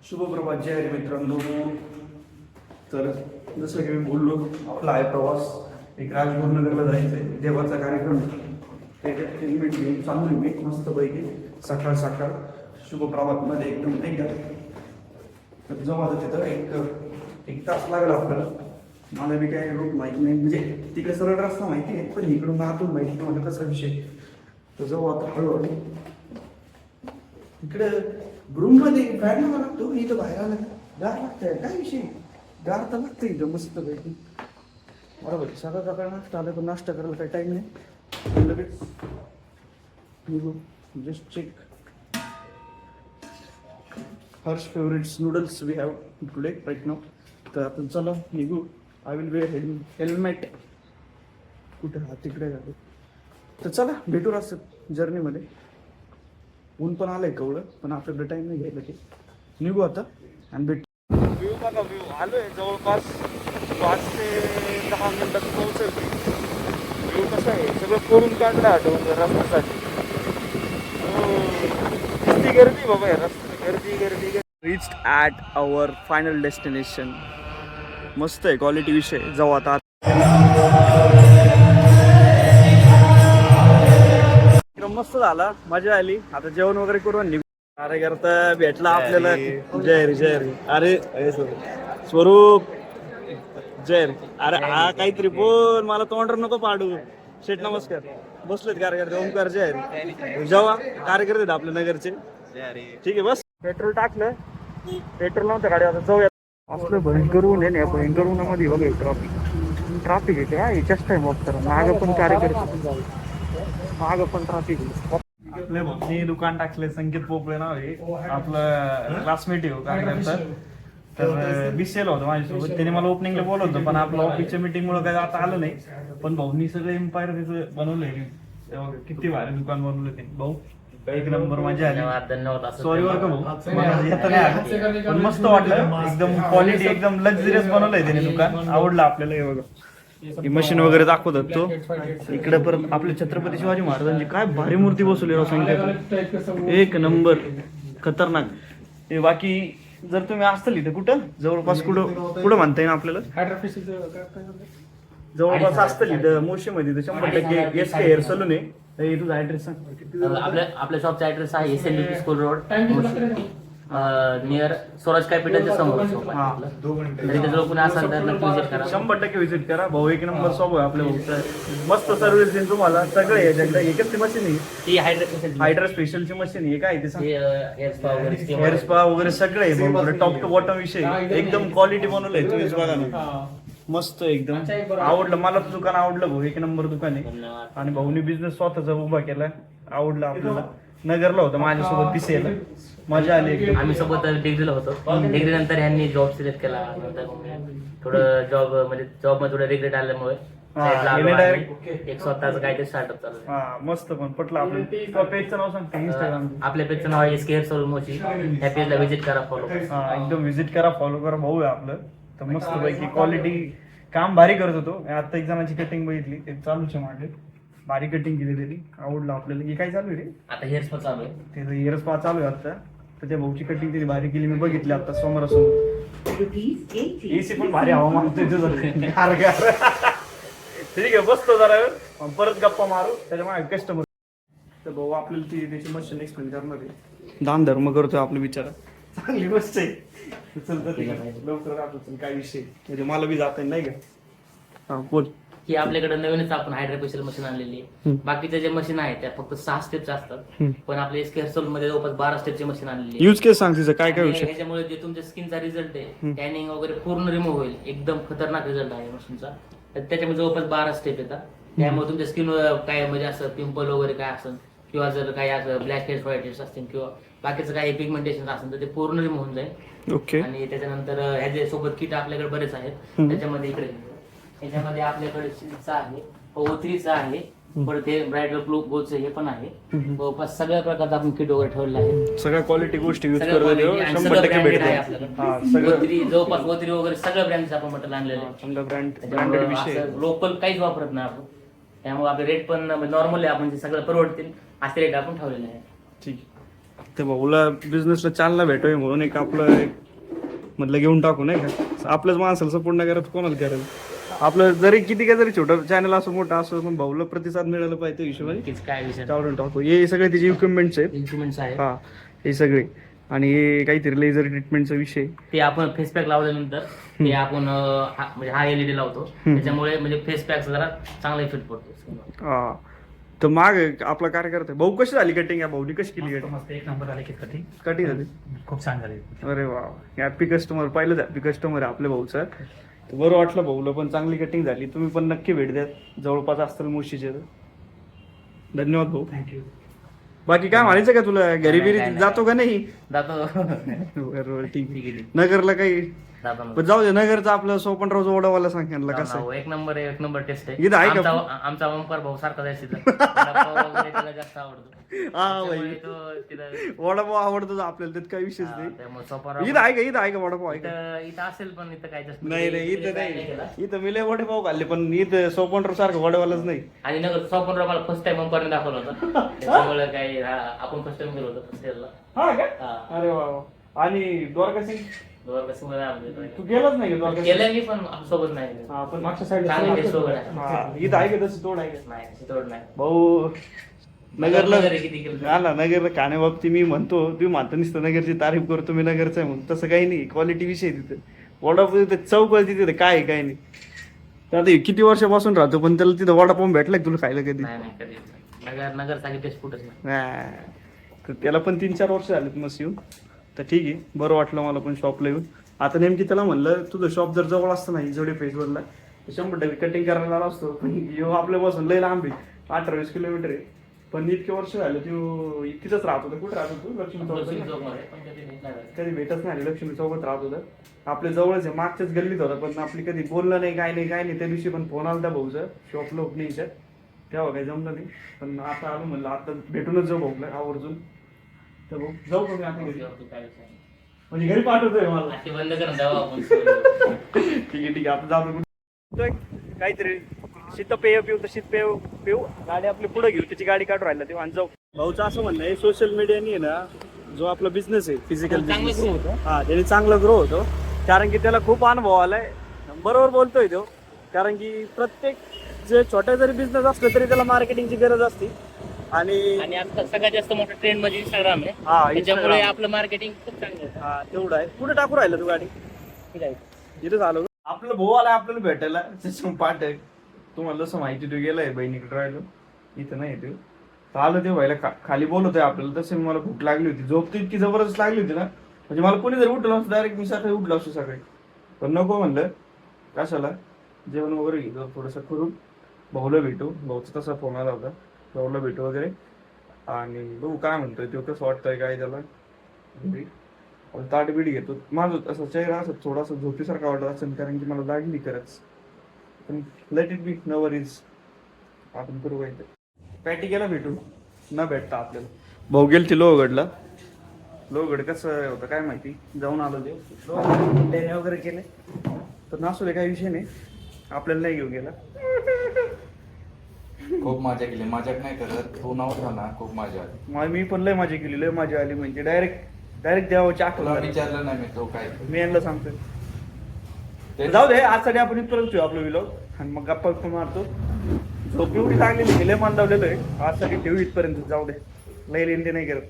शुभप्रभात जय हरी मित्रांनो. तर जसं की मी बोललो, आपला आहे प्रवास एक राजगुरुनगरला जायचं आहे, देवाचा कार्यक्रम. त्याच्यात हेल्मेट घेऊन चालू मी मस्तपैकी सकाळ सकाळ शुभप्रभातमध्ये एकदम नाही का. तर जाऊ आता तिथं एक तास लागला आपल्याला. मला बी काय रूट माहिती नाही, म्हणजे तिकडे सरळ रस्ता माहिती आहे पण इकडून आतून माहिती नाही मला कसा विषय. तर जाऊ आता हळूहळू. इकडे रूममध्ये फॅन लागतो, इथं बाहेर आलं गार लागतंय. काय विषय गार तर लागतं इथं मस्त पैकी. बरोबर सकाळ सकाळ नाश्ता आलं पण नाश्ता करायला काही टाईम नाही. लगेच just check Harsh favourites noodles we have today right now. तर आपण चला निघू. I will wear helmet. कुठं हा तिकडे जातो. तर चला भेटू असं जर्नीमध्ये. ऊन पण आलंय कवळं पण आपल्याकडे टाइम नाही घ्यायला की निघू आता आणि भेट. व्ह्यू बघा, व्ह्यू आलोय जवळपास 5 ते 10 मिनिटात पोहोचेल. व्ह्यू कसा आहे सगळं करून काढला डोंगर रस्त्यासाठी. किती गर्दी बाबा या रस्त्यात, गर्दी गर्दी गर्दी. Reached at our final destination. मस्त आहे क्वालिटी विषय. जाऊ आता. मस्त झाला, मजा आली. आता जेवण वगैरे करून निघू. अरे करता भेटला आपल्याला जय रे जय रे. अरे स्वरूप जय रे. अरे हा काहीतरी बोल, मला तोंडर नको पाडू. शेठ नमस्कार. बसलेत कार्यकर्ते. ओमकार जय रे. जेव्हा कार्यकर्ते आपल्या नगरचे. ठीक आहे बस. पेट्रोल टाकलं, पेट्रोल नव्हतं गाडी. आता जाऊया. असलं भयंकर ऊन आहे. भयंकर उन्हामध्ये बघा ट्राफिक आहे काय चेष्टा आहे. मग तर मागं पण कार्यकर्ते, मागं पण ट्राफिक. आपले भाऊनी दुकान टाकले, संकेत पोपळे नाव आहे आपलं. क्लासमेट आहे कार्यकर्ता. तर बीसीएल होतं माझ्यासोबत. त्याने मला ओपनिंगला बोलवलं होतं पण आपलं ऑफिसच्या मीटिंगमुळे काय आता आलं नाही. पण भाऊनी सगळं एम्पायर त्याचं बनवलंय. किती भारी दुकान बनवलं ते भाऊ. एक नंबर मजा आली. धन्यवाद. सॉरी वर का भाऊ, येत नाही आलं पण मस्त वाटलं. एकदम क्वालिटी एकदम लक्झरियस बनवलंय त्याने दुकान. आवडलं आपल्याला. हे बघा मशीन वगैरे दाखवतात तो. इकडे परत आपले छत्रपती शिवाजी महाराजांची काय भारी मूर्ती बसवली संख्या. एक नंबर खतरनाक. हे बाकी जर तुम्ही असताल इथे कुठं जवळपास कुठं म्हणता येईल आपल्याला जवळपास असताल इथं मोशीमध्ये, तर 100% SK हेअर सलून आहे. तुझा ऍड्रेस सांग. आपल्या शॉपचा ऍड्रेस आहे SNDP school road near Swaraj कॅपिटलच्या समोर. जर कोणी असाल तर नक्की विजिट करा. 100% विजिट करा. भाऊ एक नंबर स्वभाव आहे आपल्या भाऊचा. मस्त सर्व्हिस देईन तुम्हाला. सगळे याच्याकडे एकच ती मशीन आहे. ती हायड्रा स्पेशलची मशीन आहे. काय ते सांग. हेअर स्पा वगैरे सगळे टॉप टू बॉटम विषय एकदम क्वालिटी बनवलंय. तुम्हीच बघा ना मस्त एकदम आवडलं मला. दुकान आवडलं भाऊ. एक नंबर दुकान आहे. आणि भाऊनी बिझनेस स्वतःचा उभा केला. आवडलं आपल्याला. नगरला होतं माझ्यासोबत बीसीएला. मजा आली. आम्ही सोबत डिग्रीला होतो. डिग्री नंतर ह्यांनी जॉब सिलेक्ट केला. नंतर थोडं जॉब मध्ये थोडं रिग्रेट आल्यामुळे एक स्वतःच काहीतरी स्टार्टअप चालू. मस्त पण पटलं आपलं. पेजचं नाव सांगते इंस्टाग्राम. आपल्या पेजचं नाव आहे SK हेअर सलून मोची. ह्या पेजला व्हिजिट करा, फॉलो करा. एकदम व्हिजिट करा, फॉलो करा. भाऊ आहे आपलं. तर मस्त पैकी क्वालिटी काम भारी करत होतो. आता एक जणांची कटिंग बघितली, ते चालूच आहे माझे. भारी कटिंग केली त्यांनी. आवडलं आपल्याला. हे काय चालू आहे रे. आता हेअर स्पा चालू आहे. त्याचं हेअर स्पा चालू आहे आता. तर त्या भाऊची कटिंग त्यांनी भारी केली. मी बघितली आता समोरासमोर. एसी पण भारी हवा मारतोय तुझं. ठीक आहे बसतो जरा वेळ परत गप्पा मारू. त्याच्या मागे कस्टमर. तर भाऊ आपल्याला ती त्याची मशीन एक्सप्लेन करणार आहे. दान धर्म करतोय आपलं बिचारा. चांगली गोष्ट आहे. लवकर आपलं काय विषय म्हणजे मला बी जाता नाही का. हा बोल. की आपल्याकडे नवीनच आपण हायड्रा फेशियल मशीन आणलेली आहे. बाकीच्या जे मशीन आहेत त्या फक्त 6 स्टेप्स असतात. पण आपल्या SK हेअर सलून मध्ये जवळपास 12 स्टेपची मशीन आणलेली आहे. यूज केस सांग तिचं काय काय विषय. ह्याच्यामुळे जे तुमच्या स्किनचा रिझल्ट आहे टॅनिंग वगैरे पूर्ण रिमूव्ह होईल. एकदम खतरनाक रिझल्ट आहे मशीनचा. त्याच्यामध्ये जवळपास 12 स्टेप येतात. त्यामुळे तुमच्या स्किन काय म्हणजे असं पिंपल वगैरे काय असेल किंवा जर काही असं ब्लॅक हेड्स व्हाईट हेड्स असतील किंवा बाकीचं काही पिगमेंटेशन असेल तर ते पूर्ण रिमूव्ह होऊन जाईल. ओके. आणि त्याच्यानंतर ह्याच्या सोबत किट आपल्याकडे बरेच आहेत. त्याच्यामध्ये इकडे ह्याच्यामध्ये आपल्याकडे शिल्डचा आहे, O3चा आहे, परत हे ब्रायडल ग्लोचं हे पण आहे. जवळपास सगळ्या प्रकारचा आपण किट वगैरे ठेवलेला आहे. सगळ्या क्वालिटी गोष्टी यूज सगळं करतो. branded आहे आपल्याकडे. सगळं O3 जवळपास O3 वगैरे सगळ्या ब्रँडचे आपण मटेरियल आणलेले आहे. समजा ब्रँडेड विषय. लोकल काहीच वापरत नाही आपण. त्यामुळे आपले रेट पण नॉर्मल आहे. आपण जे सगळं परवडतील असे रेट आपण ठेवलेले आहे. ठीक. ते भाऊला बिझनेसला चालना भेटावी म्हणून एक आपलं एक म्हटलं घेऊन टाकू नाही का. आपल्याच माणसाला सपोर्ट नाही करत कोणाला करेल. आपलं जरी किती काय जरी छोटं चॅनल असं मोठं असं पण भाऊला प्रतिसाद मिळाला पाहिजे त्या हिशोबाने नक्कीच काय विषय काढून टाकू. हे सगळे त्याचे इक्विपमेंट्स आहेत. इन्स्ट्रुमेंट्स आहे हा हे सगळे आणि हे काहीतरी लेझर ट्रीटमेंटचा विषय. ते आपण फेस पॅक लावल्यानंतर ते आपण म्हणजे हा एलईडी लावतो त्याच्यामुळे म्हणजे फेस पॅक जरा चांगला इफेक्ट पडतो. हा तर माग आपला कार्यकर्ता भाऊ कशी झाली कटिंग या भाऊनी कशी केली कटिंग? मस्त एक नंबर झाले की कटिंग कटिंग झाली खूप छान झाली. अरे वा हॅपी कस्टमर पहिलंच हॅपी कस्टमर आहे आपल्या भाऊचं. तर बरं वाटलं भाऊला पण चांगली कटिंग झाली. तुम्ही पण नक्की भेट द्या जवळपास असतील मुशीचे तर. धन्यवाद भाऊ. थँक्यू. बाकी काय म्हणायचं का तुला घरी बिरी नाही, नाही. जातो का नाही? जातो बरोबर ठीक ठीक आहे. आहे. नगरला काही जातो ना. पण जाऊ दे नगरचं आपलं सोपनरावचं ओढावाला सांग यांना कसं आहे. हो, एक नंबर आहे, एक नंबर टेस्ट आहे. इथं आहे का? आमचा ओंकार भाऊ सारखा जायचं तिथं. वडापाव वगैरे त्याला जास्त आवडतो. हा त्यामुळे भाई तो तिथं वडापाव आवडतो आपल्याला त्यात काही विषयच नाही. त्यामुळे सोपा इथं आहे का वडापाव आहे का? इथं असेल पण इथं काय जास्त नाही नाही इथं काय नाही केलं. इथं मी लय वडेपाव खाल्ले पण इथं सोपनराव सारखं वडेवालाच नाही. आणि नगर सोपन मला फर्स्ट टाइम ओंकारने दाखवलं होतं त्याच्यामुळे काय आपण फर्स्ट टाइम गेलो होतो फर्स्ट इयरला. हा का अरे वा वा. आणि द्वारका सिंग तू गेलाच नाही का द्वारका सिंग? केलं मी पण सोबत नाही गेलो. हा पण मागच्या साईड चांगलं टेस्ट वगैरे आहे. इथं आहे का तसं तोड आहे का नाही तोड नाही. भाऊ नगरला वगैरे किती केलं हा ना नगरला खाण्याबाबतीत मी म्हणतो तुम्ही म्हणता नुसतं नगरची तारीफ करतो मी नगरचा आहे म्हणून तसं काही नाही. क्वालिटी विषय आहे तिथं. वडापाव तिथे चव कळते तिथे काय आहे काय नाही. तर आता हे किती वर्षापासून राहतो पण त्याला तिथं वडापाव भेटला का तुला खायला कधी? नाही नाही कधी नगर सारखी टेस्ट कुठंच नाही. हा. तर त्याला पण 3-4 वर्ष झालेत मस्त येऊन. तर ठीक आहे बरं वाटलं मला पण शॉपला येऊन. आता नेमकी त्याला म्हणलं तुझं शॉप जर जवळ असतं नाही जोडे फेसवरला 100% कटिंग करायला आला असतो पण ह्यो आपल्यापासून लय लांब आहे 18-20 किलोमीटर आहे. पण इतके वर्ष झाले तू तिथंच राहत होता. कुठे राहत होतो? लक्ष्मी चौकात. चौकमध्ये पण कधी भेट नाही झाली. कधी भेटच नाही लक्ष्मी चौकात राहत होतं. आपल्या जवळच आहे मागच्याच गल्लीत होता पण आपली कधी बोललं नाही काय नाही. त्या दिवशी पण फोन आला त्या भाऊचा शॉपला ओपनिंगच्या तेव्हा काही जमलं नाही. पण आता आलो म्हणलं आता भेटूनच जाऊ भाऊला आवर्जून. तर भाऊ जाऊ का मी आता घरी? काय विषय नाही. म्हणजे घरी पाठवतोय मला. ते बंद करून द्यावं आपण. ठीक आहे आता जातो कुठं काहीतरी शीतपेय पिऊ तर शीतपेय पिऊ गाडी आपली पुढे घेऊ त्याची गाडी काढून राहिला तेव्हा आणि जाऊ. भाऊचं असं म्हणणं आहे सोशल मीडियाने आहे ना जो आपला बिझनेस आहे फिजिकल चांगलं बिझनेस ग्रो होतं. हा त्याने चांगला ग्रो होतो. कारण की त्याला खूप अनुभव आलाय. बरोबर बोलतोय तो. कारण की प्रत्येक जे छोटा जरी बिझनेस असला तरी त्याला मार्केटिंगची गरज असते. आणि आता सगळ्यात जास्त मोठं ट्रेंड म्हणजे इंस्टाग्राम आहे. हा त्याच्यामुळे Instagram. आपलं मार्केटिंग खूप चांगलं आहे. हा तेवढं आहे. कुठे टाकू राहिलं तू गाडी? ठीक आहे. इथंच आलो. आपलं भाऊ आला आपल्याला भेटायला त्याच्या पाठ आहे. तुम्हाला जसं माहिती तू गेलाय बहिणीकडे राहिलो इथं नाही येतो. तर आलं ते व्हायला खाली बोलतोय आपल्याला. तसे मला भूक लागली होती. झोप तर इतकी जबरदस्त लागली होती ना म्हणजे मला कोणी जर उठलं असं डायरेक्ट मी सकाळी उठलो असतो सकाळी. पण नको म्हणलं कशाला जेवण वगैरे घेतो थोडंसं करून भाऊला भेटू. भाऊचा तसा फोन आला होता भाऊला भेटू वगैरे. आणि बघू काय म्हणतोय तो कसं वाटतंय काय त्याला घरी. ताट बीट घेतो. माझं असं चेहरा असं थोडासा झोपीसारखा वाटत असेल कारण की मला लागली खरंच. पण let it be no worries आपण करू काय ते. पॅटी गेला भेटू न भेटता आपल्याला. भाऊ गेल ते लोहगडला. लोहगड कसं होतं काय माहिती जाऊन आलो ते लेण्या वगैरे केले तर नासू दे काही विषय नाही. आपल्याला नाही घेऊन गेला. खूप मजा केली. मजाक नाही करत तू नव्हता ना खूप मजा आली. मी पण लय मजा केली लय मजा आली म्हणजे डायरेक्ट देवाची तुला आठवण. विचारलं नाही मी तो काय मी यांना सांगतोय ते जाऊ दे आजसाठी आपण इथपर्यंत ठेवू आपलं विलॉग आणि मग गप्पा पण मारतो. झोप एवढी लागलेली लय मान लावलेलं आहे आजसाठी ठेवू इथपर्यंत. जाऊ दे लय लेन ते नाही करत.